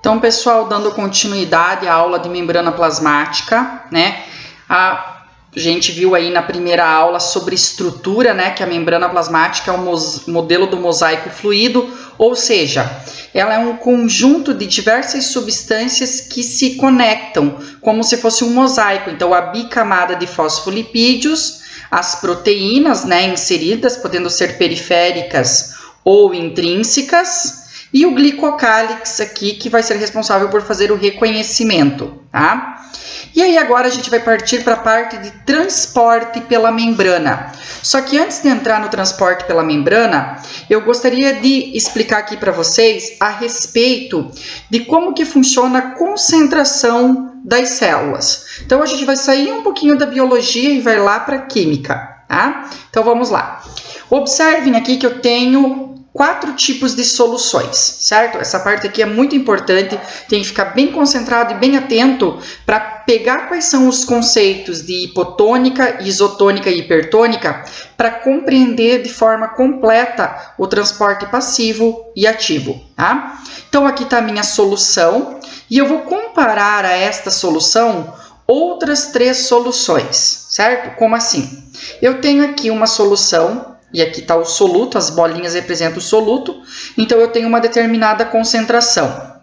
Então, pessoal, dando continuidade à aula de membrana plasmática, né? A gente viu aí na primeira aula sobre estrutura, né? Que a membrana plasmática é o modelo do mosaico fluido, ou seja, ela é um conjunto de diversas substâncias que se conectam, como se fosse um mosaico. Então, a bicamada de fosfolipídios, as proteínas, né, inseridas, podendo ser periféricas ou intrínsecas, e o glicocálix aqui, que vai ser responsável por fazer o reconhecimento, tá? E aí agora a gente vai partir para a parte de transporte pela membrana. Só que antes de entrar no transporte pela membrana, eu gostaria de explicar aqui para vocês a respeito de como que funciona a concentração das células. Então a gente vai sair um pouquinho da biologia e vai lá para a química, tá? Então vamos lá. Observem aqui que eu tenho 4 tipos de soluções, certo? Essa parte aqui é muito importante, tem que ficar bem concentrado e bem atento para pegar quais são os conceitos de hipotônica, isotônica e hipertônica para compreender de forma completa o transporte passivo e ativo, tá? Então aqui está a minha solução e eu vou comparar a esta solução outras 3 soluções, certo? Como assim? Eu tenho aqui uma solução. E aqui está o soluto, as bolinhas representam o soluto, então eu tenho uma determinada concentração.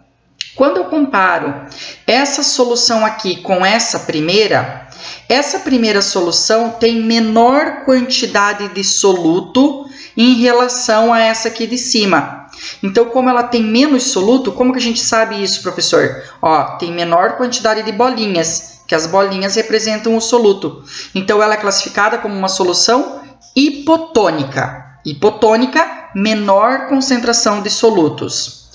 Quando eu comparo essa solução aqui com essa primeira solução tem menor quantidade de soluto em relação a essa aqui de cima. Então, como ela tem menos soluto, como que a gente sabe isso, professor? Ó, tem menor quantidade de bolinhas, que as bolinhas representam o soluto. Então, ela é classificada como uma solução hipotônica. Hipotônica, menor concentração de solutos.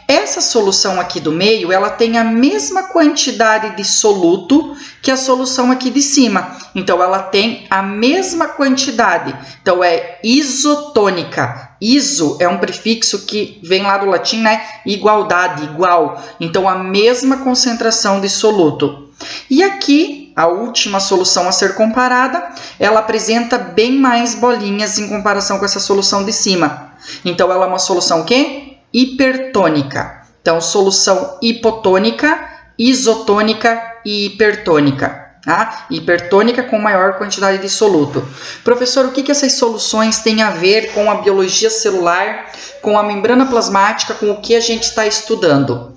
Essa solução aqui do meio, ela tem a mesma quantidade de soluto que a solução aqui de cima. Então, ela tem a mesma quantidade. Então, é isotônica. Iso é um prefixo que vem lá do latim, né? Igualdade, igual. Então, a mesma concentração de soluto. E aqui, a última solução a ser comparada, ela apresenta bem mais bolinhas em comparação com essa solução de cima. Então, ela é uma solução o quê? Hipertônica. Então, solução hipotônica, isotônica e hipertônica. Tá? Hipertônica com maior quantidade de soluto. Professor, o que essas soluções têm a ver com a biologia celular, com a membrana plasmática, com o que a gente está estudando?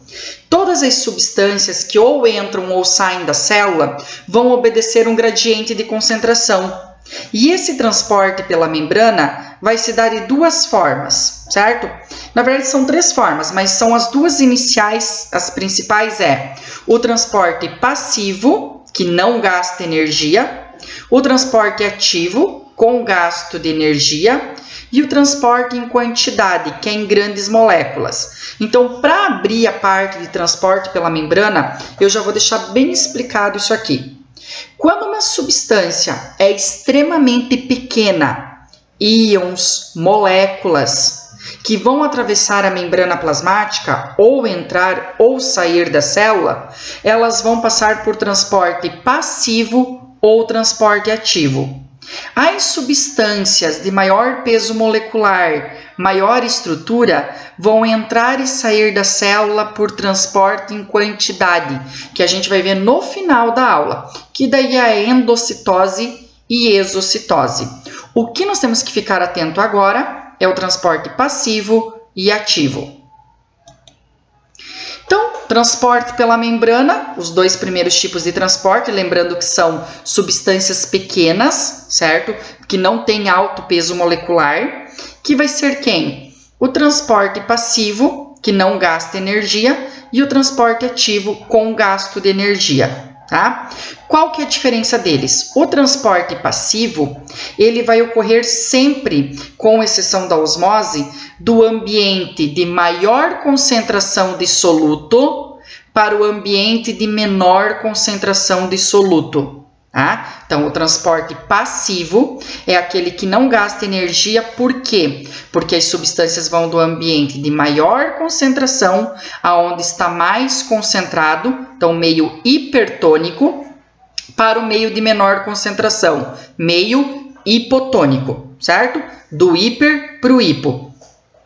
Todas as substâncias que ou entram ou saem da célula vão obedecer um gradiente de concentração. E esse transporte pela membrana vai se dar de 2 formas, certo? Na verdade são 3 formas, mas são as 2 iniciais, as principais o transporte passivo, que não gasta energia, o transporte ativo, com gasto de energia, e o transporte em quantidade, que é em grandes moléculas. Então, para abrir a parte de transporte pela membrana, eu já vou deixar bem explicado isso aqui. Quando uma substância é extremamente pequena, íons, moléculas, que vão atravessar a membrana plasmática, ou entrar ou sair da célula, elas vão passar por transporte passivo ou transporte ativo. As substâncias de maior peso molecular, maior estrutura, vão entrar e sair da célula por transporte em quantidade, que a gente vai ver no final da aula, que daí é a endocitose e exocitose. O que nós temos que ficar atento agora é o transporte passivo e ativo. Então, transporte pela membrana, os 2 primeiros tipos de transporte, lembrando que são substâncias pequenas, certo? Que não têm alto peso molecular, que vai ser quem? O transporte passivo, que não gasta energia, e o transporte ativo com gasto de energia. Tá? Qual que é a diferença deles? O transporte passivo, ele vai ocorrer sempre, com exceção da osmose, do ambiente de maior concentração de soluto para o ambiente de menor concentração de soluto. Tá? Então, o transporte passivo é aquele que não gasta energia, por quê? Porque as substâncias vão do ambiente de maior concentração, aonde está mais concentrado, então meio hipertônico, para o meio de menor concentração, meio hipotônico, certo? Do hiper para o hipo.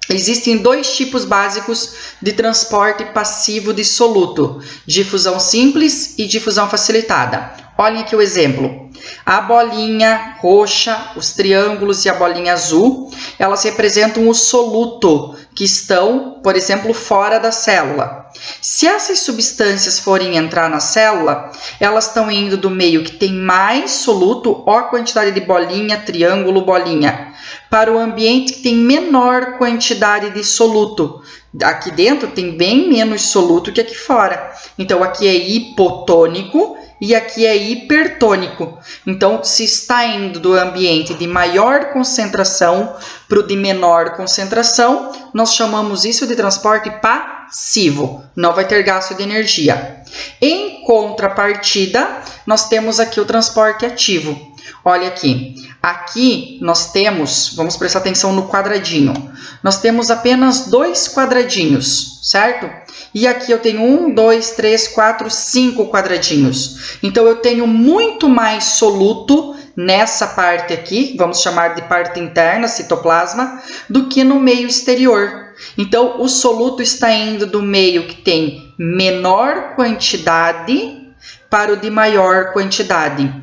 Existem dois tipos básicos de transporte passivo de soluto: difusão simples e difusão facilitada. Olhem aqui o exemplo. A bolinha roxa, os triângulos e a bolinha azul, elas representam o soluto que estão, por exemplo, fora da célula. Se essas substâncias forem entrar na célula, elas estão indo do meio que tem mais soluto, ó a quantidade de bolinha, triângulo, bolinha, para o ambiente que tem menor quantidade de soluto. Aqui dentro tem bem menos soluto que aqui fora. Então, aqui é hipotônico e aqui é hipertônico. Então, se está indo do ambiente de maior concentração para o de menor concentração, nós chamamos isso de transporte passivo. Não vai ter gasto de energia. Em contrapartida, nós temos aqui o transporte ativo. Olha aqui. Aqui nós temos, vamos prestar atenção no quadradinho, nós temos apenas 2 quadradinhos, certo? E aqui eu tenho 1, 2, 3, 4, 5 quadradinhos. Então, eu tenho muito mais soluto nessa parte aqui, vamos chamar de parte interna, citoplasma, do que no meio exterior. Então, o soluto está indo do meio que tem menor quantidade para o de maior quantidade.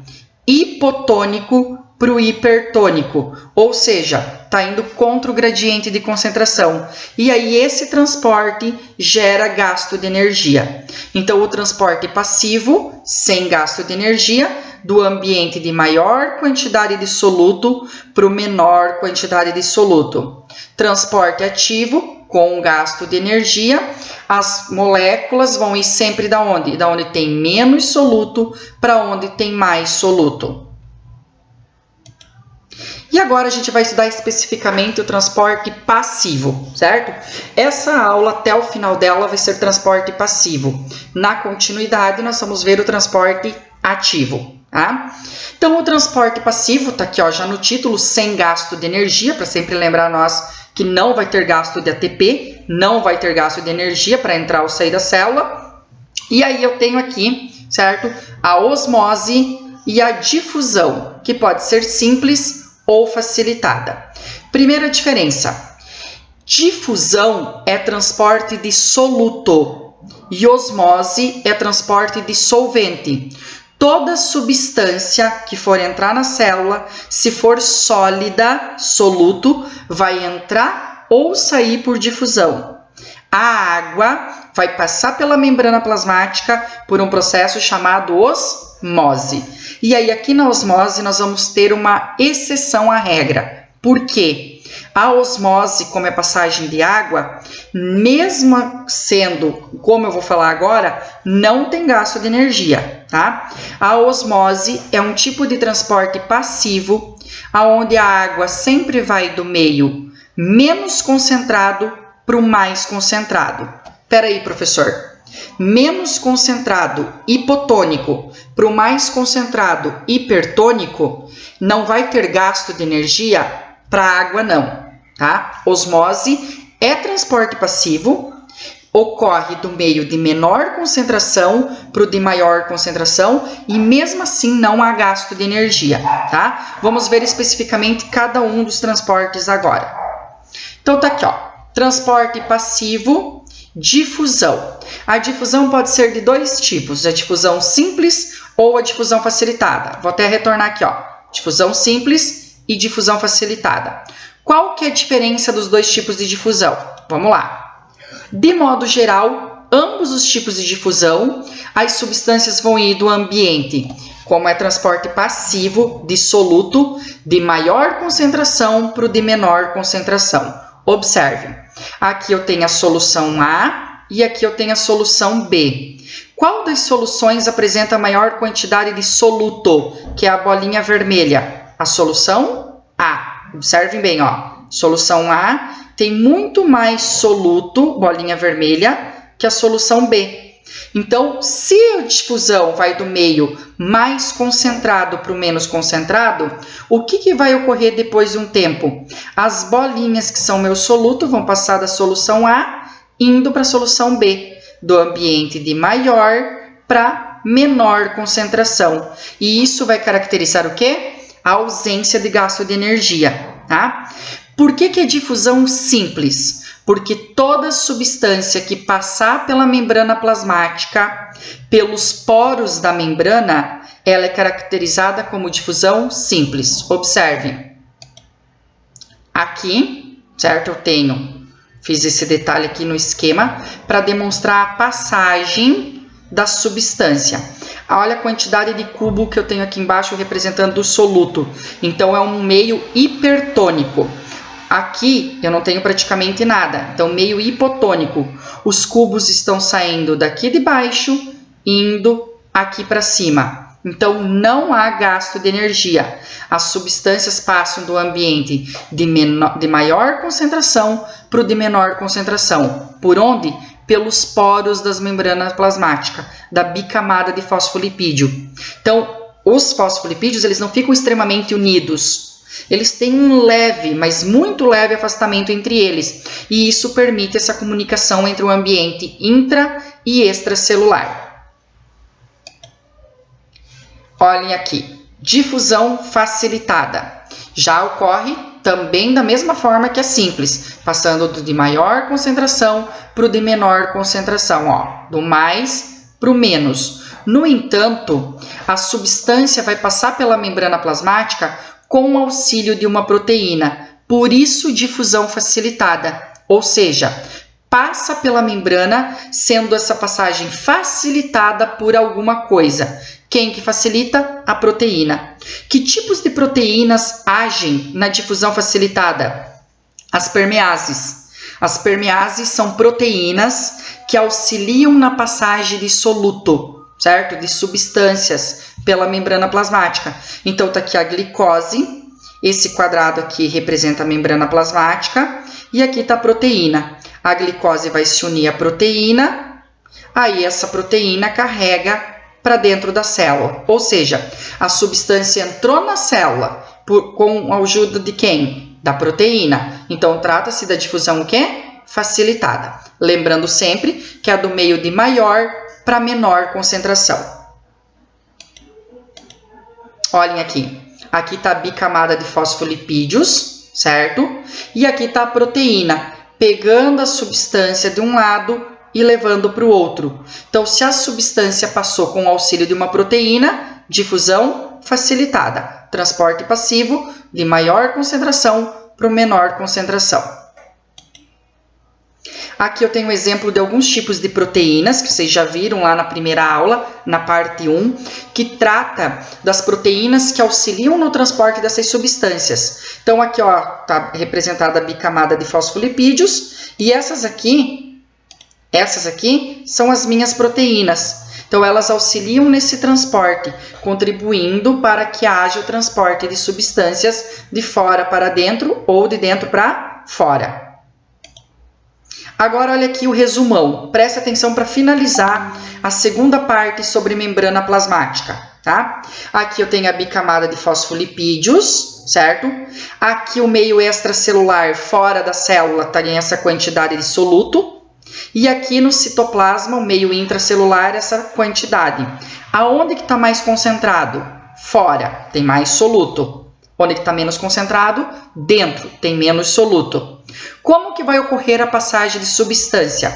Hipotônico para o hipertônico, ou seja, está indo contra o gradiente de concentração. E aí esse transporte gera gasto de energia. Então, o transporte passivo, sem gasto de energia, do ambiente de maior quantidade de soluto para o menor quantidade de soluto. Transporte ativo, com gasto de energia, as moléculas vão ir sempre da onde? Da onde tem menos soluto para onde tem mais soluto. E agora a gente vai estudar especificamente o transporte passivo, certo? Essa aula, até o final dela, vai ser transporte passivo. Na continuidade, nós vamos ver o transporte ativo, tá? Então, o transporte passivo está aqui, ó, já no título, sem gasto de energia, para sempre lembrar nós que não vai ter gasto de ATP, não vai ter gasto de energia para entrar ou sair da célula. E aí eu tenho aqui, certo? A osmose e a difusão, que pode ser simples ou facilitada. Primeira diferença: difusão é transporte de soluto e osmose é transporte de solvente. Toda substância que for entrar na célula, se for sólida, soluto, vai entrar ou sair por difusão. A água vai passar pela membrana plasmática por um processo chamado osmose. E aí, aqui na osmose, nós vamos ter uma exceção à regra. Por quê? A osmose, como é passagem de água, mesmo sendo, como eu vou falar agora, não tem gasto de energia, tá? A osmose é um tipo de transporte passivo, onde a água sempre vai do meio menos concentrado para o mais concentrado. Espera aí, professor. Menos concentrado hipotônico para o mais concentrado hipertônico, não vai ter gasto de energia para a água não, tá? Osmose é transporte passivo, ocorre do meio de menor concentração para o de maior concentração e mesmo assim não há gasto de energia, tá? Vamos ver especificamente cada um dos transportes agora. Então tá aqui, ó, transporte passivo, difusão. A difusão pode ser de dois tipos, a difusão simples ou a difusão facilitada. Vou até retornar aqui, ó, difusão simples e difusão facilitada. Qual que é a diferença dos dois tipos de difusão? Vamos lá. De modo geral, ambos os tipos de difusão, as substâncias vão ir do ambiente, como é transporte passivo de soluto, de maior concentração para o de menor concentração. Observe, aqui eu tenho a solução A e aqui eu tenho a solução B. Qual das soluções apresenta a maior quantidade de soluto, que é a bolinha vermelha? A solução A. Observem bem, ó. Solução A tem muito mais soluto, bolinha vermelha, que a solução B. Então, se a difusão vai do meio mais concentrado para o menos concentrado, o que vai ocorrer depois de um tempo? As bolinhas que são meu soluto vão passar da solução A indo para a solução B, do ambiente de maior para menor concentração. E isso vai caracterizar o quê? A ausência de gasto de energia, tá? Por que é difusão simples? Porque toda substância que passar pela membrana plasmática, pelos poros da membrana, ela é caracterizada como difusão simples. Observe. Aqui, certo? Fiz esse detalhe aqui no esquema para demonstrar a passagem da substância. Olha a quantidade de cubo que eu tenho aqui embaixo representando o soluto. Então, é um meio hipertônico. Aqui eu não tenho praticamente nada, então meio hipotônico. Os cubos estão saindo daqui de baixo, indo aqui para cima. Então não há gasto de energia. As substâncias passam do ambiente de maior concentração para o de menor concentração. Por onde? Pelos poros das membranas plasmáticas, da bicamada de fosfolipídio. Então, os fosfolipídios eles não ficam extremamente unidos. Eles têm um leve, mas muito leve afastamento entre eles, e isso permite essa comunicação entre o ambiente intra- e extracelular. Olhem aqui, difusão facilitada. Já ocorre também da mesma forma que a simples, passando do de maior concentração para o de menor concentração, ó, do mais para o menos. No entanto, a substância vai passar pela membrana plasmática com o auxílio de uma proteína, por isso difusão facilitada, ou seja, passa pela membrana sendo essa passagem facilitada por alguma coisa. Quem que facilita? A proteína. Que tipos de proteínas agem na difusão facilitada? As permeases. As permeases são proteínas que auxiliam na passagem de soluto, certo? De substâncias pela membrana plasmática. Então, tá aqui a glicose, esse quadrado aqui representa a membrana plasmática, e aqui tá a proteína. A glicose vai se unir à proteína, aí essa proteína carrega para dentro da célula. Ou seja, a substância entrou na célula com a ajuda de quem? Da proteína. Então, trata-se da difusão o quê? Facilitada. Lembrando sempre que é do meio de maior para menor concentração. Olhem aqui. Aqui está a bicamada de fosfolipídios, certo? E aqui está a proteína, pegando a substância de um lado e levando para o outro. Então, se a substância passou com o auxílio de uma proteína, difusão facilitada. Transporte passivo de maior concentração para menor concentração. Aqui eu tenho um exemplo de alguns tipos de proteínas, que vocês já viram lá na primeira aula, na parte 1, que trata das proteínas que auxiliam no transporte dessas substâncias. Então, aqui está representada a bicamada de fosfolipídios, e essas aqui são as minhas proteínas. Então, elas auxiliam nesse transporte, contribuindo para que haja o transporte de substâncias de fora para dentro ou de dentro para fora. Agora, olha aqui o resumão. Preste atenção para finalizar a segunda parte sobre membrana plasmática, tá? Aqui eu tenho a bicamada de fosfolipídios, certo? Aqui o meio extracelular fora da célula tem essa quantidade de soluto. E aqui no citoplasma, o meio intracelular, essa quantidade. Aonde que está mais concentrado? Fora, tem mais soluto. Onde que está menos concentrado? Dentro, tem menos soluto. Como que vai ocorrer a passagem de substância?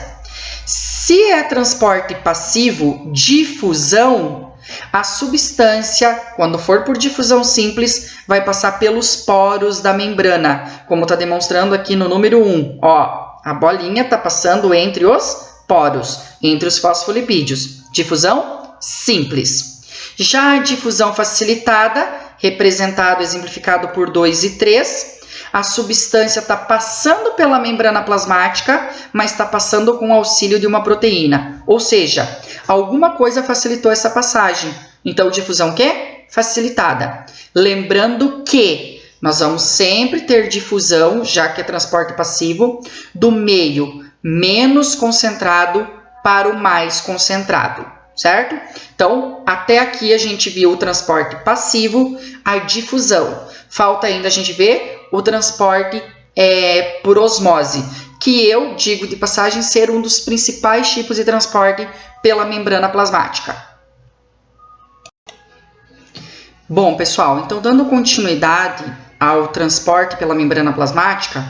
Se é transporte passivo, difusão, a substância, quando for por difusão simples, vai passar pelos poros da membrana, como está demonstrando aqui no número 1. Ó, a bolinha está passando entre os poros, entre os fosfolipídios. Difusão simples. Já a difusão facilitada, representado, exemplificado por 2 e 3, a substância está passando pela membrana plasmática, mas está passando com o auxílio de uma proteína. Ou seja, alguma coisa facilitou essa passagem. Então, difusão o quê? Facilitada. Lembrando que nós vamos sempre ter difusão, já que é transporte passivo, do meio menos concentrado para o mais concentrado, certo? Então, até aqui a gente viu o transporte passivo, a difusão. Falta ainda a gente ver o transporte por osmose, que eu digo de passagem ser um dos principais tipos de transporte pela membrana plasmática. Bom, pessoal, então dando continuidade ao transporte pela membrana plasmática,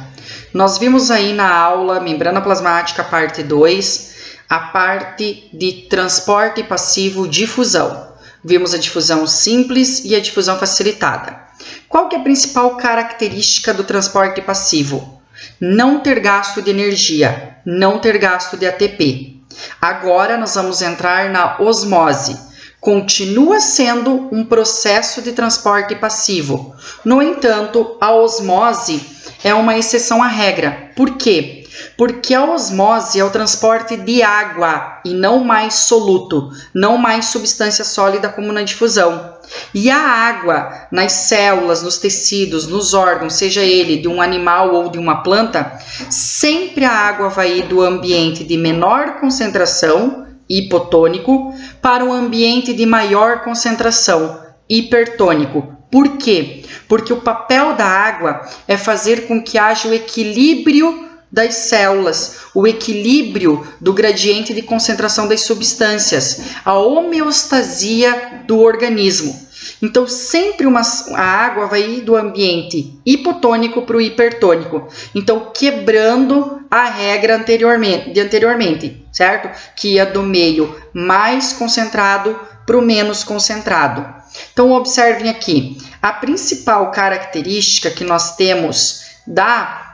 nós vimos aí na aula membrana plasmática parte 2, a parte de transporte passivo difusão. Vimos a difusão simples e a difusão facilitada. Qual que é a principal característica do transporte passivo? Não ter gasto de energia, não ter gasto de ATP. Agora nós vamos entrar na osmose. Continua sendo um processo de transporte passivo. No entanto, a osmose é uma exceção à regra. Por quê? Porque a osmose é o transporte de água e não mais soluto, não mais substância sólida como na difusão. E a água nas células, nos tecidos, nos órgãos, seja ele de um animal ou de uma planta, sempre a água vai ir do ambiente de menor concentração, hipotônico, para um ambiente de maior concentração, hipertônico. Por quê? Porque o papel da água é fazer com que haja o equilíbrio das células, o equilíbrio do gradiente de concentração das substâncias, a homeostasia do organismo. Então, sempre a água vai ir do ambiente hipotônico para o hipertônico. Então, quebrando a regra anteriormente, certo? Que ia do meio mais concentrado para o menos concentrado. Então, observem aqui, a principal característica que nós temos da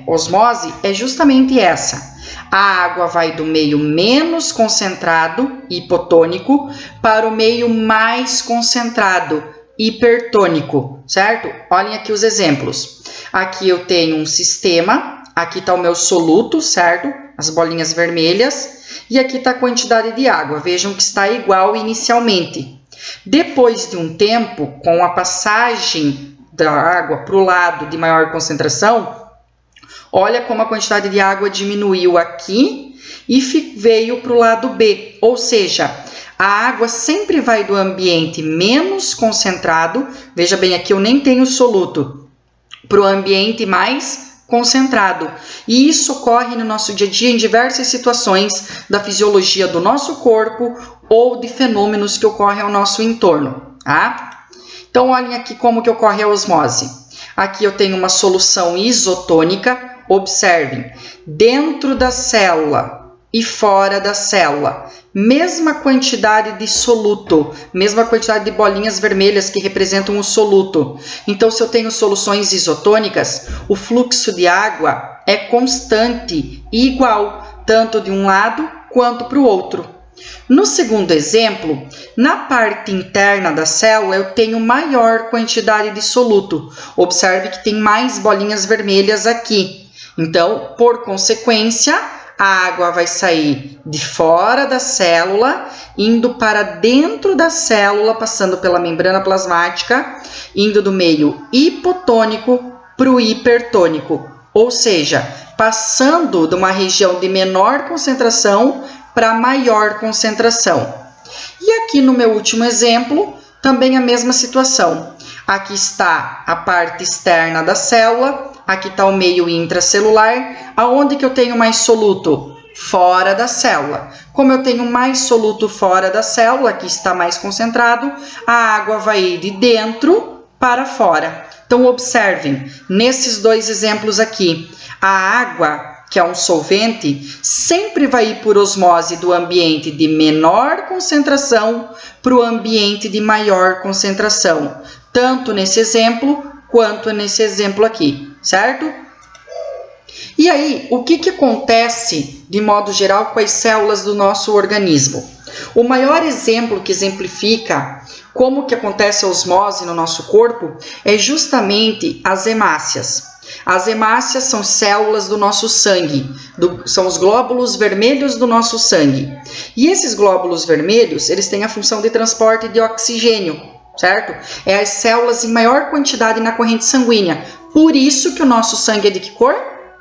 osmose é justamente essa. A água vai do meio menos concentrado, hipotônico, para o meio mais concentrado, hipertônico, certo? Olhem aqui os exemplos. Aqui eu tenho um sistema, aqui está o meu soluto, certo? As bolinhas vermelhas, e aqui está a quantidade de água. Vejam que está igual inicialmente. Depois de um tempo, com a passagem da água para o lado de maior concentração, olha como a quantidade de água diminuiu aqui e veio para o lado B. Ou seja, a água sempre vai do ambiente menos concentrado, veja bem, aqui eu nem tenho soluto, para o ambiente mais concentrado. E isso ocorre no nosso dia a dia em diversas situações da fisiologia do nosso corpo ou de fenômenos que ocorrem ao nosso entorno, tá? Então, olhem aqui como que ocorre a osmose. Aqui eu tenho uma solução isotônica. Observem, dentro da célula e fora da célula, mesma quantidade de soluto, mesma quantidade de bolinhas vermelhas que representam o soluto. Então, se eu tenho soluções isotônicas, o fluxo de água é constante e igual, tanto de um lado quanto para o outro. No segundo exemplo, na parte interna da célula eu tenho maior quantidade de soluto. Observe que tem mais bolinhas vermelhas aqui. Então, por consequência, a água vai sair de fora da célula, indo para dentro da célula, passando pela membrana plasmática, indo do meio hipotônico para o hipertônico. Ou seja, passando de uma região de menor concentração para maior concentração. E aqui no meu último exemplo, também a mesma situação. Aqui está a parte externa da célula, aqui está o meio intracelular. Aonde que eu tenho mais soluto? Fora da célula. Como eu tenho mais soluto fora da célula, aqui está mais concentrado, a água vai ir de dentro para fora. Então, observem, nesses dois exemplos aqui, a água, que é um solvente, sempre vai ir por osmose do ambiente de menor concentração para o ambiente de maior concentração, tanto nesse exemplo quanto nesse exemplo aqui, certo? E aí, o que acontece de modo geral com as células do nosso organismo? O maior exemplo que exemplifica como que acontece a osmose no nosso corpo é justamente as hemácias. As hemácias são células do nosso sangue, são os glóbulos vermelhos do nosso sangue. E esses glóbulos vermelhos, eles têm a função de transporte de oxigênio, certo? É as células em maior quantidade na corrente sanguínea. Por isso que o nosso sangue é de que cor?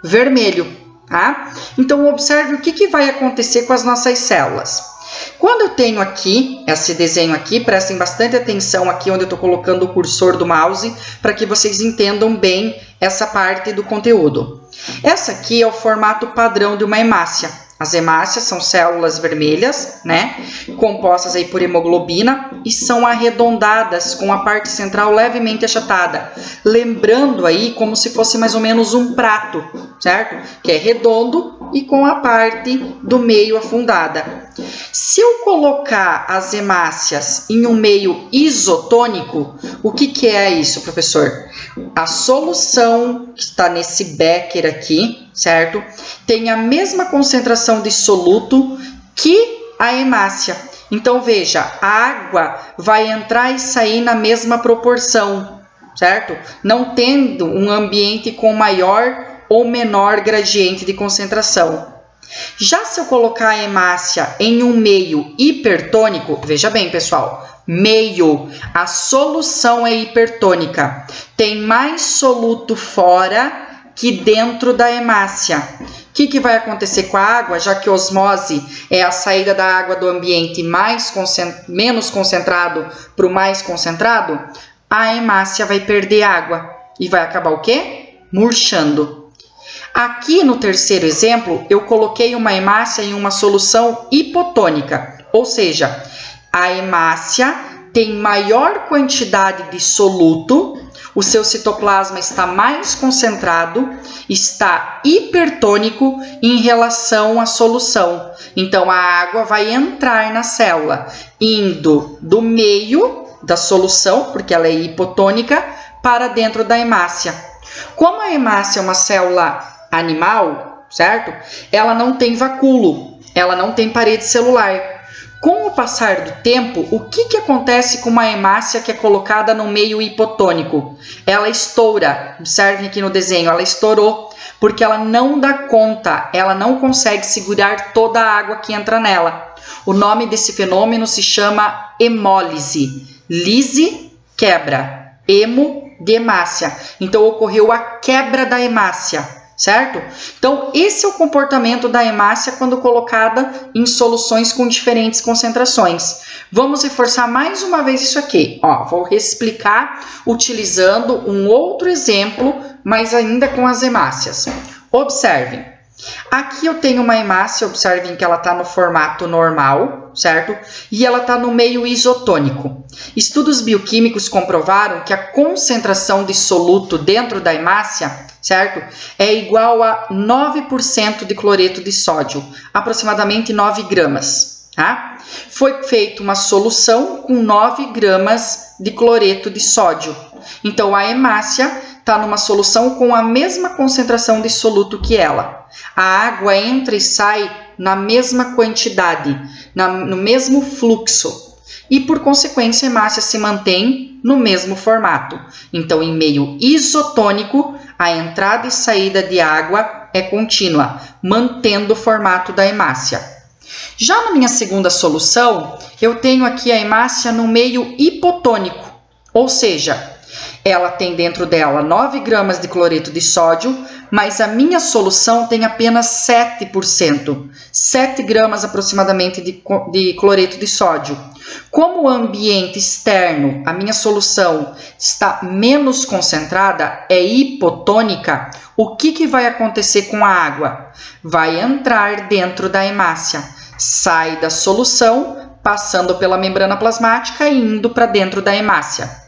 Vermelho, tá? Então, observe o que vai acontecer com as nossas células. Quando eu tenho aqui, esse desenho aqui, prestem bastante atenção aqui onde eu estou colocando o cursor do mouse, para que vocês entendam bem essa parte do conteúdo. Essa aqui é o formato padrão de uma hemácia. As hemácias são células vermelhas, né? Compostas aí por hemoglobina e são arredondadas com a parte central levemente achatada. Lembrando aí como se fosse mais ou menos um prato, certo? Que é redondo e com a parte do meio afundada. Se eu colocar as hemácias em um meio isotônico, o que é isso, professor? A solução que está nesse becker aqui, certo? Tem a mesma concentração de soluto que a hemácia. Então, veja, a água vai entrar e sair na mesma proporção, certo? Não tendo um ambiente com maior ou menor gradiente de concentração. Já se eu colocar a hemácia em um meio hipertônico, veja bem, pessoal, meio, a solução é hipertônica, tem mais soluto fora que dentro da hemácia. O que vai acontecer com a água, já que osmose é a saída da água do ambiente menos concentrado para o mais concentrado? A hemácia vai perder água e vai acabar o quê? Murchando. Aqui no terceiro exemplo, eu coloquei uma hemácia em uma solução hipotônica, ou seja, a hemácia tem maior quantidade de soluto, o seu citoplasma está mais concentrado, está hipertônico em relação à solução. Então, a água vai entrar na célula, indo do meio da solução, porque ela é hipotônica, para dentro da hemácia. Como a hemácia é uma célula animal, certo? Ela não tem vacúolo, ela não tem parede celular. Com o passar do tempo, o que acontece com uma hemácia que é colocada no meio hipotônico? Ela estoura. Observem aqui no desenho, ela estourou, porque ela não dá conta, ela não consegue segurar toda a água que entra nela. O nome desse fenômeno se chama hemólise. Lise, quebra. Hemo, de hemácia. Então, ocorreu a quebra da hemácia. Certo? Então, esse é o comportamento da hemácia quando colocada em soluções com diferentes concentrações. Vamos reforçar mais uma vez isso aqui. Ó, vou explicar utilizando um outro exemplo, mas ainda com as hemácias. Observem. Aqui eu tenho uma hemácia, observem que ela está no formato normal, certo? E ela está no meio isotônico. Estudos bioquímicos comprovaram que a concentração de soluto dentro da hemácia, certo? É igual a 9% de cloreto de sódio, aproximadamente 9 gramas, tá? Foi feita uma solução com 9 gramas de cloreto de sódio. Então, a hemácia está numa solução com a mesma concentração de soluto que ela. A água entra e sai na mesma quantidade, no mesmo fluxo. E, por consequência, a hemácia se mantém no mesmo formato. Então, em meio isotônico, a entrada e saída de água é contínua, mantendo o formato da hemácia. Já na minha segunda solução, eu tenho aqui a hemácia no meio hipotônico, ou seja, ela tem dentro dela 9 gramas de cloreto de sódio, mas a minha solução tem apenas 7%, 7 gramas aproximadamente de cloreto de sódio. Como o ambiente externo, a minha solução está menos concentrada, é hipotônica, o que vai acontecer com a água? Vai entrar dentro da hemácia, sai da solução, passando pela membrana plasmática e indo para dentro da hemácia.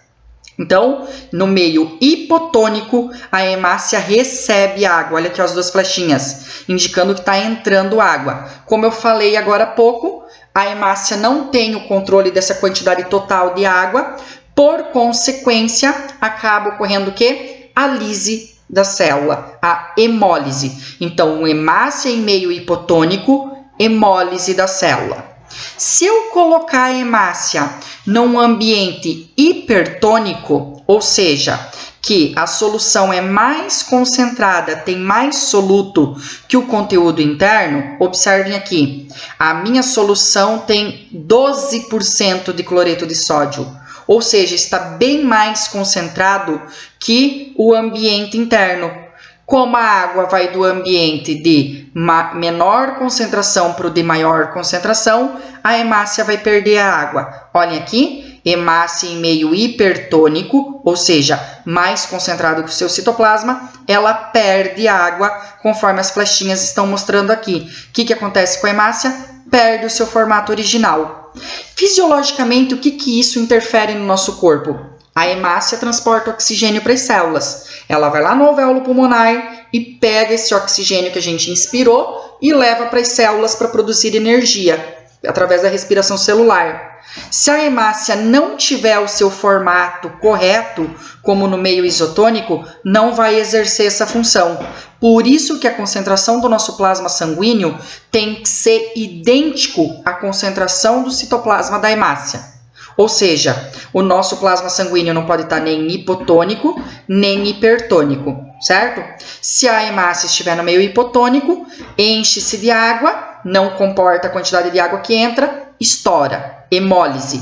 Então, no meio hipotônico, a hemácia recebe água. Olha aqui as duas flechinhas, indicando que está entrando água. Como eu falei agora há pouco, a hemácia não tem o controle dessa quantidade total de água. Por consequência, acaba ocorrendo o quê? A lise da célula, a hemólise. Então, hemácia em meio hipotônico, hemólise da célula. Se eu colocar a hemácia num ambiente hipertônico, ou seja, que a solução é mais concentrada, tem mais soluto que o conteúdo interno, observem aqui, a minha solução tem 12% de cloreto de sódio, ou seja, está bem mais concentrado que o ambiente interno. Como a água vai do ambiente de menor concentração para o de maior concentração, a hemácia vai perder a água. Olhem aqui, hemácia em meio hipertônico, ou seja, mais concentrado que o seu citoplasma, ela perde água, conforme as flechinhas estão mostrando aqui. O que acontece com a hemácia? Perde o seu formato original. Fisiologicamente, o que isso interfere no nosso corpo? A hemácia transporta oxigênio para as células. Ela vai lá no alvéolo pulmonar e pega esse oxigênio que a gente inspirou e leva para as células para produzir energia, através da respiração celular. Se a hemácia não tiver o seu formato correto, como no meio isotônico, não vai exercer essa função. Por isso que a concentração do nosso plasma sanguíneo tem que ser idêntico à concentração do citoplasma da hemácia. Ou seja, o nosso plasma sanguíneo não pode estar nem hipotônico, nem hipertônico, certo? Se a hemácia estiver no meio hipotônico, enche-se de água, não comporta a quantidade de água que entra, estoura, hemólise.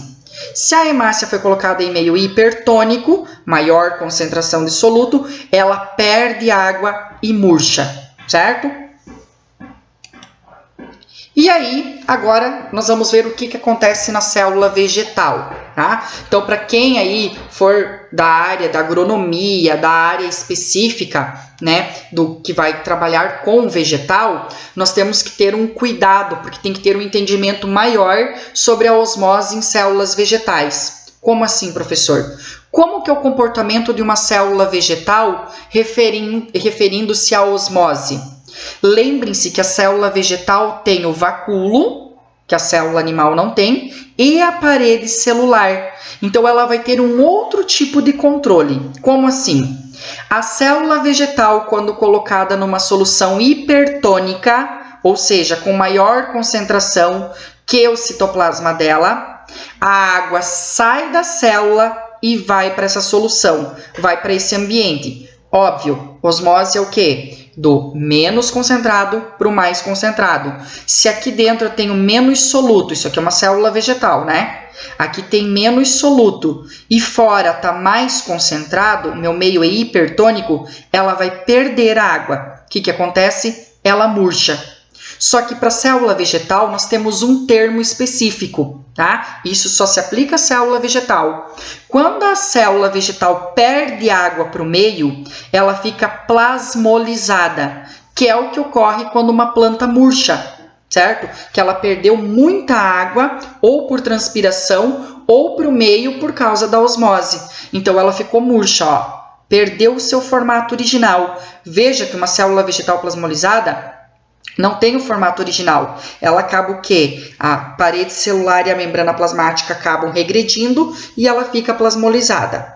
Se a hemácia foi colocada em meio hipertônico, maior concentração de soluto, ela perde água e murcha, certo? E aí, agora, nós vamos ver o que acontece na célula vegetal, tá? Então, para quem aí for da área da agronomia, da área específica, né, do que vai trabalhar com vegetal, nós temos que ter um cuidado, porque tem que ter um entendimento maior sobre a osmose em células vegetais. Como assim, professor? Como que é o comportamento de uma célula vegetal referindo-se à osmose? Lembrem-se que a célula vegetal tem o vacúolo, que a célula animal não tem, e a parede celular. Então, ela vai ter um outro tipo de controle. Como assim? A célula vegetal, quando colocada numa solução hipertônica, ou seja, com maior concentração que o citoplasma dela, a água sai da célula e vai para essa solução, vai para esse ambiente. Óbvio, osmose é o quê? Do menos concentrado para o mais concentrado. Se aqui dentro eu tenho menos soluto, isso aqui é uma célula vegetal, né? Aqui tem menos soluto e fora está mais concentrado, meu meio é hipertônico, ela vai perder água. O que acontece? Ela murcha. Só que para a célula vegetal nós temos um termo específico, tá? Isso só se aplica à célula vegetal. Quando a célula vegetal perde água para o meio, ela fica plasmolizada, que é o que ocorre quando uma planta murcha, certo? Que ela perdeu muita água, ou por transpiração, ou para o meio por causa da osmose. Então ela ficou murcha, ó. Perdeu o seu formato original. Veja que uma célula vegetal plasmolizada não tem o formato original. Ela acaba o quê? A parede celular e a membrana plasmática acabam regredindo e ela fica plasmolizada.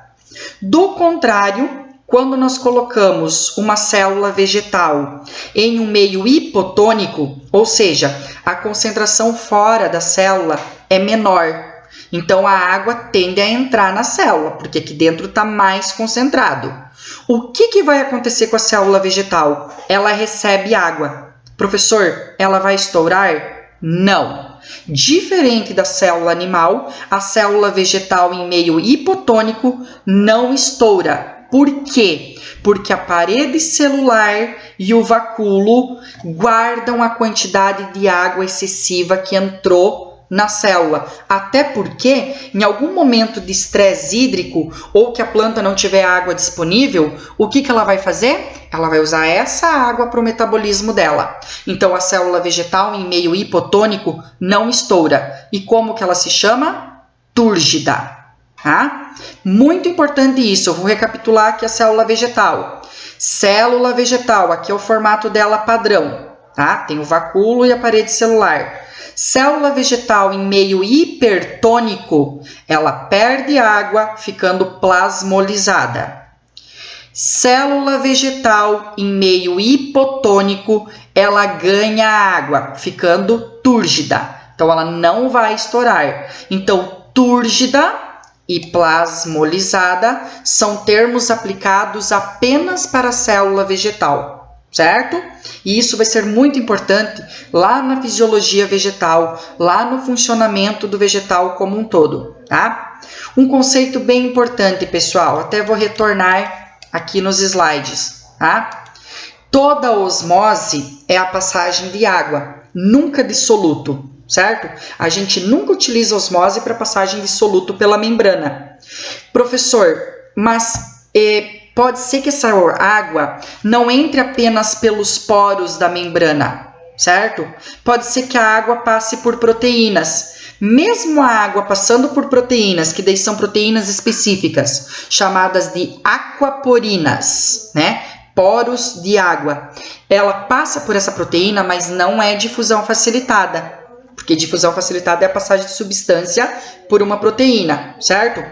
Do contrário, quando nós colocamos uma célula vegetal em um meio hipotônico, ou seja, a concentração fora da célula é menor. Então, a água tende a entrar na célula, porque aqui dentro está mais concentrado. O que vai acontecer com a célula vegetal? Ela recebe água. Professor, ela vai estourar? Não. Diferente da célula animal, a célula vegetal em meio hipotônico não estoura. Por quê? Porque a parede celular e o vacúolo guardam a quantidade de água excessiva que entrou na célula, até porque em algum momento de estresse hídrico ou que a planta não tiver água disponível, o que ela vai fazer? Ela vai usar essa água para o metabolismo dela. Então a célula vegetal em meio hipotônico não estoura. E como que ela se chama? Túrgida. Tá? Muito importante isso. Eu vou recapitular aqui a célula vegetal. Célula vegetal, aqui é o formato dela padrão. Tá? Tem o vacúolo e a parede celular. Célula vegetal em meio hipertônico, ela perde água, ficando plasmolizada. Célula vegetal em meio hipotônico, ela ganha água, ficando túrgida. Então, ela não vai estourar. Então, túrgida e plasmolizada são termos aplicados apenas para a célula vegetal. Certo? E isso vai ser muito importante lá na fisiologia vegetal, lá no funcionamento do vegetal como um todo, tá? Um conceito bem importante, pessoal, até vou retornar aqui nos slides, tá? Toda osmose é a passagem de água, nunca de soluto. certo? A gente nunca utiliza osmose para passagem de soluto pela membrana. Professor, mas pode ser que essa água não entre apenas pelos poros da membrana, certo? Pode ser que a água passe por proteínas. Mesmo a água passando por proteínas, que daí são proteínas específicas, chamadas de aquaporinas, né? Poros de água. Ela passa por essa proteína, mas não é difusão facilitada, porque difusão facilitada é a passagem de substância por uma proteína, certo?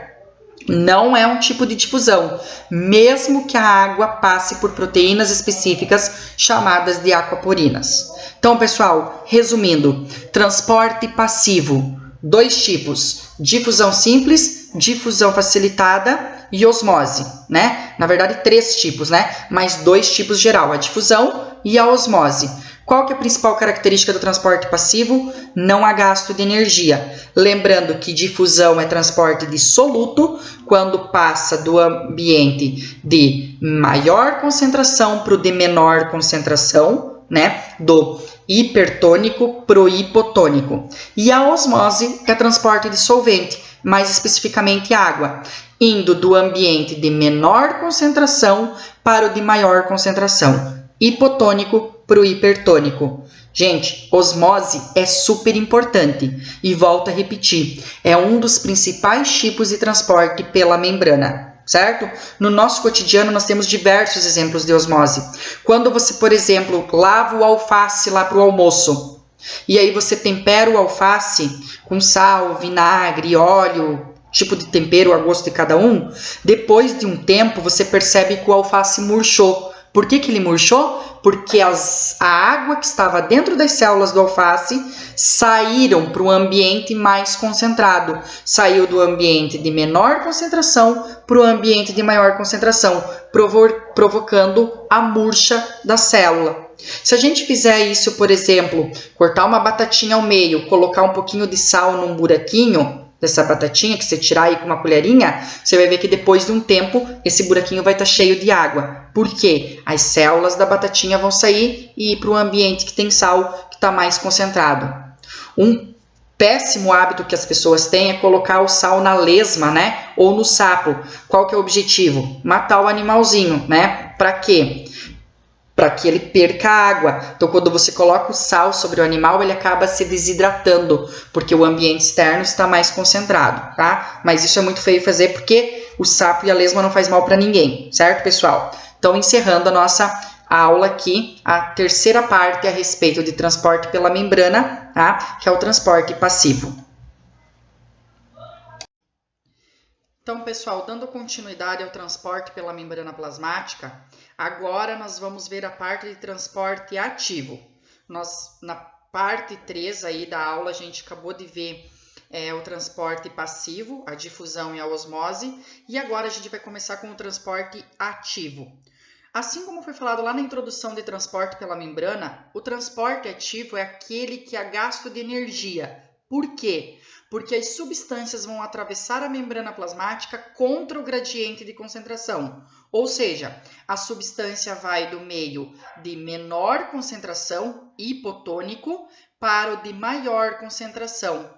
Não é um tipo de difusão, mesmo que a água passe por proteínas específicas chamadas de aquaporinas. Então, pessoal, resumindo, transporte passivo, 2 tipos, difusão simples, difusão facilitada e osmose, né? Na verdade, 3 tipos, né? Mas 2 tipos geral, a difusão e a osmose. Qual que é a principal característica do transporte passivo? Não há gasto de energia. Lembrando que difusão é transporte de soluto, quando passa do ambiente de maior concentração para o de menor concentração, né? Do hipertônico para o hipotônico. E a osmose é transporte de solvente, mais especificamente água, indo do ambiente de menor concentração para o de maior concentração, hipotônico para o hipertônico. Gente, osmose é super importante e volto a repetir, é um dos principais tipos de transporte pela membrana, certo? No nosso cotidiano nós temos diversos exemplos de osmose. Quando você, por exemplo, lava o alface lá para o almoço e aí você tempera o alface com sal, vinagre, óleo, tipo de tempero a gosto de cada um, depois de um tempo você percebe que o alface murchou. Por que ele murchou? Porque a água que estava dentro das células do alface saíram para o ambiente mais concentrado. Saiu do ambiente de menor concentração para o ambiente de maior concentração, provocando a murcha da célula. Se a gente fizer isso, por exemplo, cortar uma batatinha ao meio, colocar um pouquinho de sal num buraquinho dessa batatinha, que você tirar aí com uma colherinha, você vai ver que depois de um tempo, esse buraquinho vai estar cheio de água. Por quê? As células da batatinha vão sair e ir para o ambiente que tem sal, que está mais concentrado. Um péssimo hábito que as pessoas têm é colocar o sal na lesma, né? Ou no sapo. Qual que é o objetivo? Matar o animalzinho, né? Para quê? Para que ele perca água. Então, quando você coloca o sal sobre o animal, ele acaba se desidratando, porque o ambiente externo está mais concentrado, tá? Mas isso é muito feio fazer, porque o sapo e a lesma não faz mal para ninguém, certo, pessoal? Então, encerrando a nossa aula aqui, a terceira parte a respeito de transporte pela membrana, tá? Que é o transporte passivo. Então, pessoal, dando continuidade ao transporte pela membrana plasmática, agora nós vamos ver a parte de transporte ativo. Na parte 3 aí da aula, a gente acabou de ver o transporte passivo, a difusão e a osmose, e agora a gente vai começar com o transporte ativo. Assim como foi falado lá na introdução de transporte pela membrana, o transporte ativo é aquele que há gasto de energia. Por quê? Porque as substâncias vão atravessar a membrana plasmática contra o gradiente de concentração. Ou seja, a substância vai do meio de menor concentração, hipotônico, para o de maior concentração.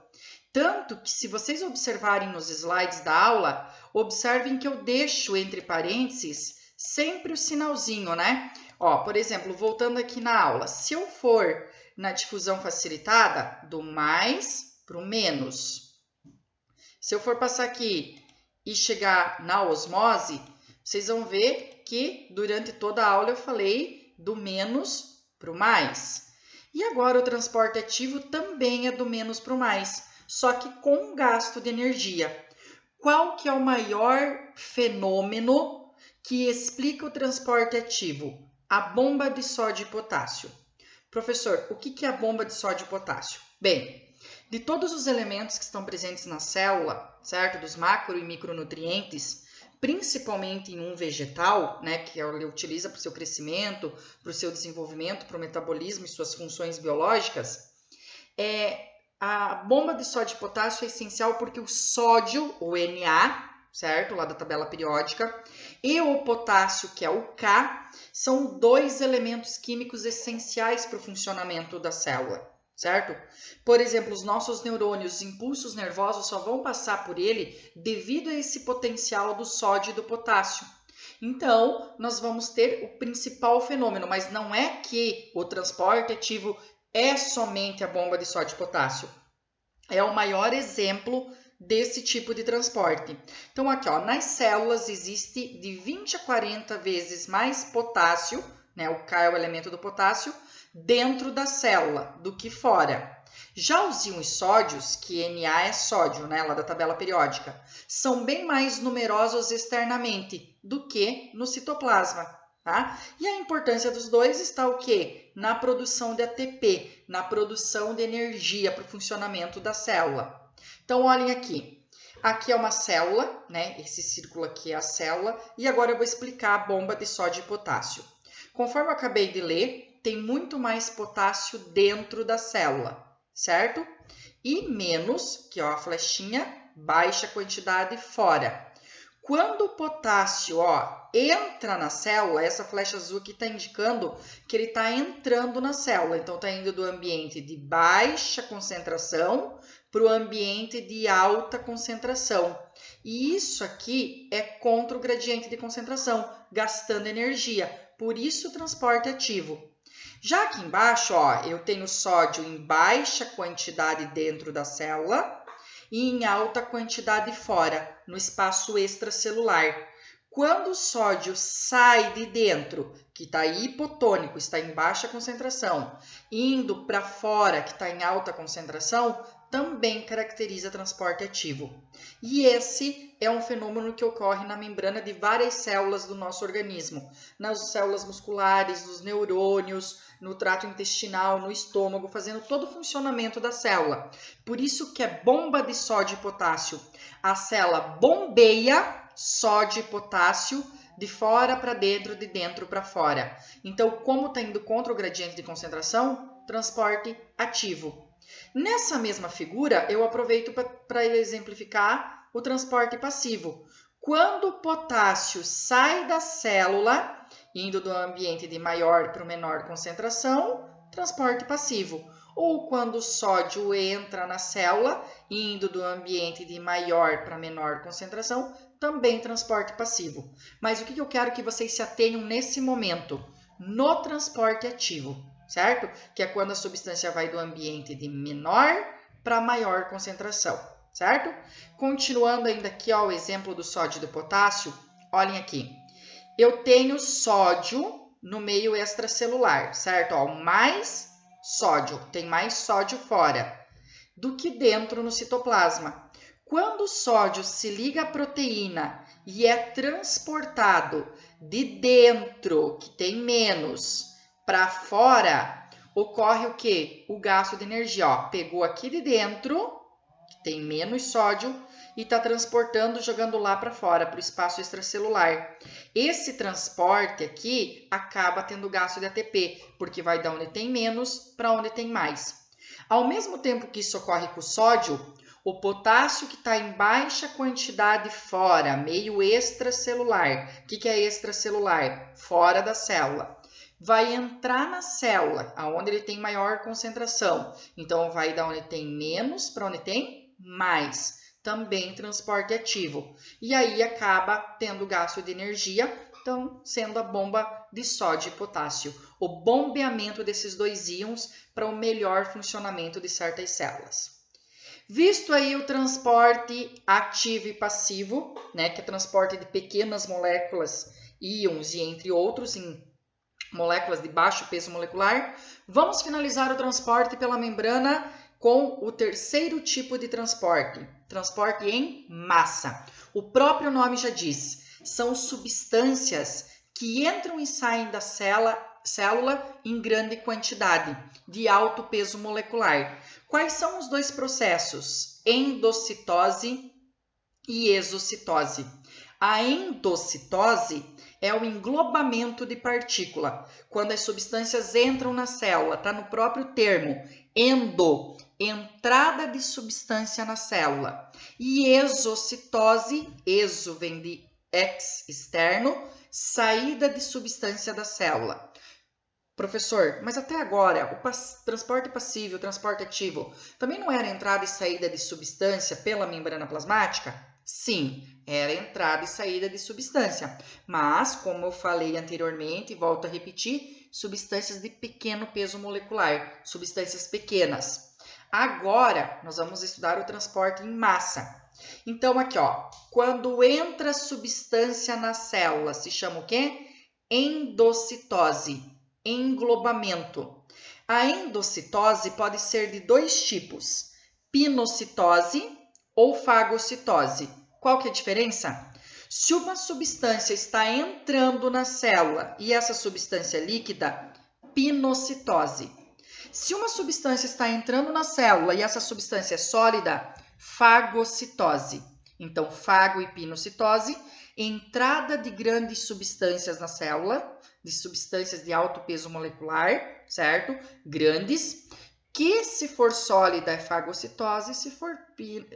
Tanto que, se vocês observarem nos slides da aula, observem que eu deixo entre parênteses sempre o sinalzinho, né? Ó, por exemplo, voltando aqui na aula, se eu for na difusão facilitada, do mais para o menos. Se eu for passar aqui e chegar na osmose, vocês vão ver que durante toda a aula eu falei do menos para o mais. E agora o transporte ativo também é do menos para o mais, só que com gasto de energia. Qual que é o maior fenômeno que explica o transporte ativo? A bomba de sódio e potássio. Professor, o que é a bomba de sódio e potássio? Bem, de todos os elementos que estão presentes na célula, certo? Dos macro e micronutrientes, principalmente em um vegetal, né, que ele utiliza para o seu crescimento, para o seu desenvolvimento, para o metabolismo e suas funções biológicas, a bomba de sódio e potássio é essencial porque o sódio, o Na, certo? Lá da tabela periódica, e o potássio, que é o K, são 2 elementos químicos essenciais para o funcionamento da célula, certo? Por exemplo, os nossos neurônios, os impulsos nervosos só vão passar por ele devido a esse potencial do sódio e do potássio. Então, nós vamos ter o principal fenômeno, mas não é que o transporte ativo é somente a bomba de sódio e potássio. É o maior exemplo desse tipo de transporte. Então, aqui, ó, nas células existe de 20 a 40 vezes mais potássio, né? O K é o elemento do potássio, dentro da célula do que fora. Já os íons sódios, que Na é sódio, né, lá da tabela periódica, são bem mais numerosos externamente do que no citoplasma. Tá? E a importância dos dois está o quê? Na produção de ATP, na produção de energia para o funcionamento da célula. Então, olhem aqui. Aqui é uma célula, né? Esse círculo aqui é a célula. E agora eu vou explicar a bomba de sódio e potássio. Conforme eu acabei de ler, tem muito mais potássio dentro da célula, certo? E menos, que é a flechinha, baixa quantidade fora. Quando o potássio, entra na célula, essa flecha azul aqui está indicando que ele está entrando na célula. Então, está indo do ambiente de baixa concentração para o ambiente de alta concentração. E isso aqui é contra o gradiente de concentração, gastando energia. Por isso, o transporte ativo. Já aqui embaixo, eu tenho sódio em baixa quantidade dentro da célula e em alta quantidade fora, no espaço extracelular. Quando o sódio sai de dentro, que está hipotônico, está em baixa concentração, indo para fora, que está em alta concentração, também caracteriza transporte ativo. E esse é um fenômeno que ocorre na membrana de várias células do nosso organismo, nas células musculares, nos neurônios, no trato intestinal, no estômago, fazendo todo o funcionamento da célula. Por isso que é bomba de sódio e potássio. A célula bombeia sódio e potássio de fora para dentro, de dentro para fora. Então, como está indo contra o gradiente de concentração, transporte ativo. Nessa mesma figura, eu aproveito para exemplificar o transporte passivo. Quando o potássio sai da célula, indo do ambiente de maior para o menor concentração, transporte passivo. Ou quando o sódio entra na célula, indo do ambiente de maior para menor concentração, também transporte passivo. Mas o que eu quero que vocês se atenham nesse momento? No transporte ativo, certo? Que é quando a substância vai do ambiente de menor para maior concentração, certo? Continuando ainda aqui, o exemplo do sódio e do potássio, olhem aqui. Eu tenho sódio no meio extracelular, certo? Mais sódio, tem mais sódio fora do que dentro no citoplasma. Quando o sódio se liga à proteína e é transportado de dentro, que tem menos, para fora, ocorre o quê? O gasto de energia. Pegou aqui de dentro, que tem menos sódio, e está transportando, jogando lá para fora, para o espaço extracelular. Esse transporte aqui acaba tendo gasto de ATP, porque vai da onde tem menos para onde tem mais. Ao mesmo tempo que isso ocorre com o sódio, o potássio que está em baixa quantidade fora, meio extracelular. O que é extracelular? Fora da célula. Vai entrar na célula, onde ele tem maior concentração. Então, vai da onde tem menos para onde tem mais. Também transporte ativo. E aí acaba tendo gasto de energia, então sendo a bomba de sódio e potássio. O bombeamento desses dois íons para o melhor funcionamento de certas células. Visto aí o transporte ativo e passivo, né, que é transporte de pequenas moléculas, íons e entre outros em moléculas de baixo peso molecular, vamos finalizar o transporte pela membrana com o terceiro tipo de transporte, transporte em massa. O próprio nome já diz, são substâncias que entram e saem da célula em grande quantidade, de alto peso molecular. Quais são os dois processos? Endocitose e exocitose. A endocitose é o englobamento de partícula, quando as substâncias entram na célula, está no próprio termo, endo, entrada de substância na célula. E exocitose, exo vem de ex, externo, saída de substância da célula. Professor, mas até agora, o transporte passivo, o transporte ativo, também não era entrada e saída de substância pela membrana plasmática? Sim, era entrada e saída de substância. Mas, como eu falei anteriormente, e volto a repetir, substâncias de pequeno peso molecular, substâncias pequenas. Agora, nós vamos estudar o transporte em massa. Então, aqui, ó, quando entra substância na célula, se chama o quê? Endocitose. Englobamento. A endocitose pode ser de dois tipos, pinocitose ou fagocitose. Qual que é a diferença? Se uma substância está entrando na célula e essa substância é líquida, pinocitose. Se uma substância está entrando na célula e essa substância é sólida, fagocitose. Então, fago e pinocitose, entrada de grandes substâncias na célula, de substâncias de alto peso molecular, certo? Grandes, que se for sólida é fagocitose, se for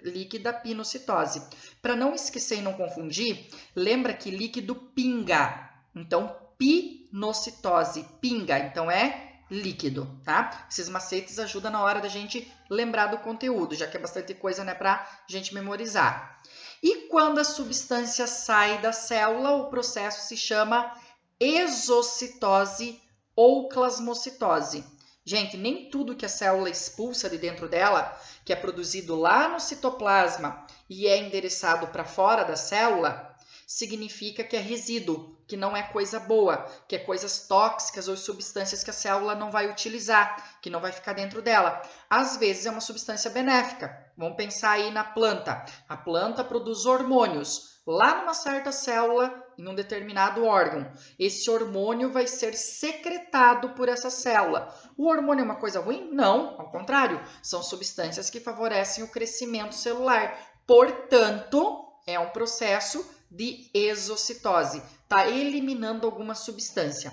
líquida, pinocitose. Para não esquecer e não confundir, lembra que líquido pinga. Então, pinocitose, pinga, então é líquido, tá? Esses macetes ajudam na hora da gente lembrar do conteúdo, já que é bastante coisa, né, pra gente memorizar. E quando a substância sai da célula, o processo se chama exocitose ou plasmocitose. Gente, nem tudo que a célula expulsa de dentro dela, que é produzido lá no citoplasma e é endereçado para fora da célula, significa que é resíduo, que não é coisa boa, que é coisas tóxicas ou substâncias que a célula não vai utilizar, que não vai ficar dentro dela. Às vezes é uma substância benéfica. Vamos pensar aí na planta. A planta produz hormônios lá numa certa célula, em um determinado órgão. Esse hormônio vai ser secretado por essa célula. O hormônio é uma coisa ruim? Não, ao contrário. São substâncias que favorecem o crescimento celular. Portanto, é um processo de exocitose. Está eliminando alguma substância.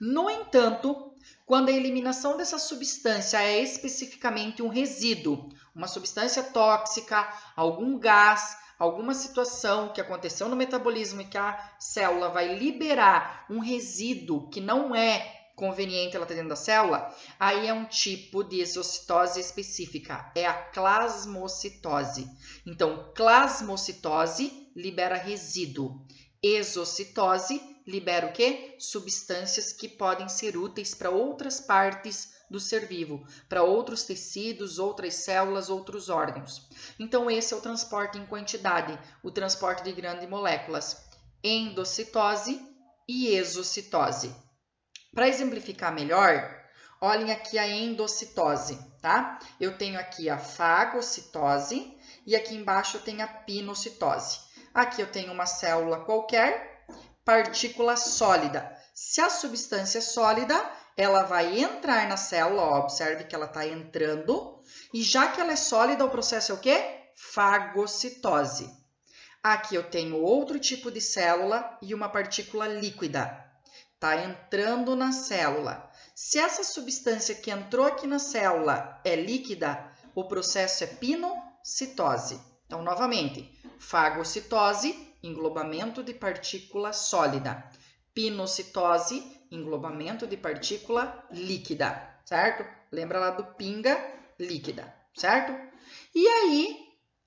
No entanto, quando a eliminação dessa substância é especificamente um resíduo, uma substância tóxica, algum gás, alguma situação que aconteceu no metabolismo e que a célula vai liberar um resíduo que não é conveniente ela ter dentro da célula, aí é um tipo de exocitose específica, é a plasmocitose. Então, plasmocitose libera resíduo. Exocitose libera o quê? Substâncias que podem ser úteis para outras partes do ser vivo, para outros tecidos, outras células, outros órgãos. Então, esse é o transporte em quantidade, o transporte de grandes moléculas. Endocitose e exocitose. Para exemplificar melhor, olhem aqui a endocitose, tá? Eu tenho aqui a fagocitose e aqui embaixo eu tenho a pinocitose. Aqui eu tenho uma célula qualquer, partícula sólida. Se a substância é sólida, ela vai entrar na célula, ó, observe que ela está entrando, e já que ela é sólida, o processo é o quê? Fagocitose. Aqui eu tenho outro tipo de célula e uma partícula líquida. Está entrando na célula. Se essa substância que entrou aqui na célula é líquida, o processo é pinocitose. Então, novamente, fagocitose, englobamento de partícula sólida. Pinocitose, englobamento de partícula líquida, certo? Lembra lá do pinga, líquida, certo? E aí,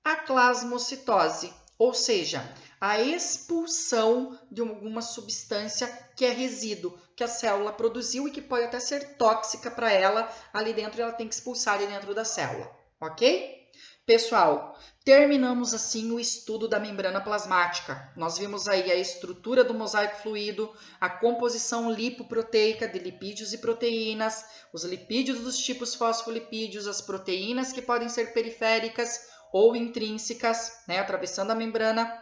a plasmocitose, ou seja, a expulsão de alguma substância que é resíduo, que a célula produziu e que pode até ser tóxica para ela ali dentro, e ela tem que expulsar de dentro da célula, ok? Pessoal, terminamos assim o estudo da membrana plasmática. Nós vimos aí a estrutura do mosaico fluido, a composição lipoproteica de lipídios e proteínas, os lipídios dos tipos fosfolipídios, as proteínas que podem ser periféricas ou intrínsecas, né, atravessando a membrana.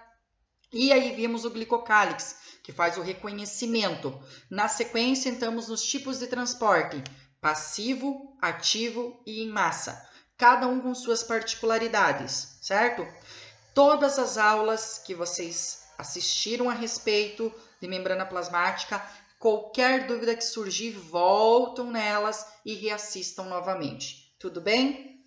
E aí vimos o glicocálix, que faz o reconhecimento. Na sequência, entramos nos tipos de transporte, passivo, ativo e em massa. Cada um com suas particularidades, certo? Todas as aulas que vocês assistiram a respeito de membrana plasmática, qualquer dúvida que surgir, voltam nelas e reassistam novamente. Tudo bem?